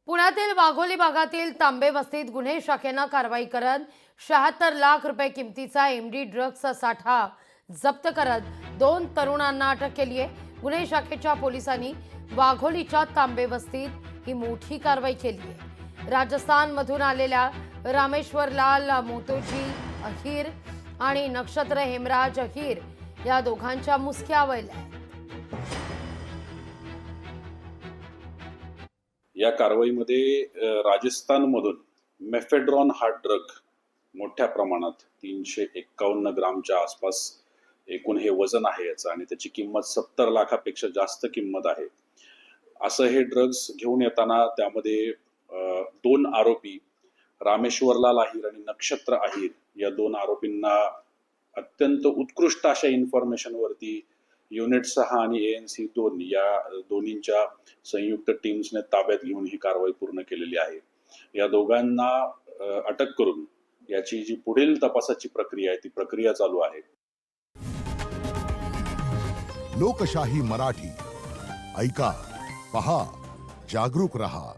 पुण्यातील वाघोली भागातील तांबे वस्तीत गुन्हे शाखेनं कारवाई करत 76 लाख रुपये किमतीचा एमडी ड्रग्सचा साठा जप्त करत 2 तरुणांना अटक केली आहे। गुन्हे शाखेच्या पोलिसांनी वाघोलीच्या तांबे वस्तीत ही मोठी कारवाई केली आहे। राजस्थानमधून आलेल्या रामेश्वरलाल मोतोजी अहिर आणि नक्षत्र हेमराज अहिर या दोघांच्या मुसक्या वळल्या। या कारवाईमध्ये राजस्थानमधून मेफेड्रॉन हा ड्रग मोठ्या प्रमाणात 351 ग्रामच्या आसपास एकूण हे वजन आहे याचं आणि त्याची किंमत 70 लाखापेक्षा जास्त किंमत आहे। असं हे ड्रग्स घेऊन येताना त्यामध्ये 2 आरोपी रामेश्वरलाल अहिर आणि नक्षत्र अहिर या 2 आरोपींना अत्यंत उत्कृष्ट अशा इन्फॉर्मेशनवरती युनिट 6 आणि ANC 2 या दोन्हींच्या संयुक्त टीम्सने ताब्यात घेऊन ही कारवाई पूर्ण केलेली आहे। या दोघांना अटक करून याची जी पुढील तपासाची प्रक्रिया आहे ती प्रक्रिया चालू आहे। लोकशाही मराठी ऐका, पहा, जागरूक रहा।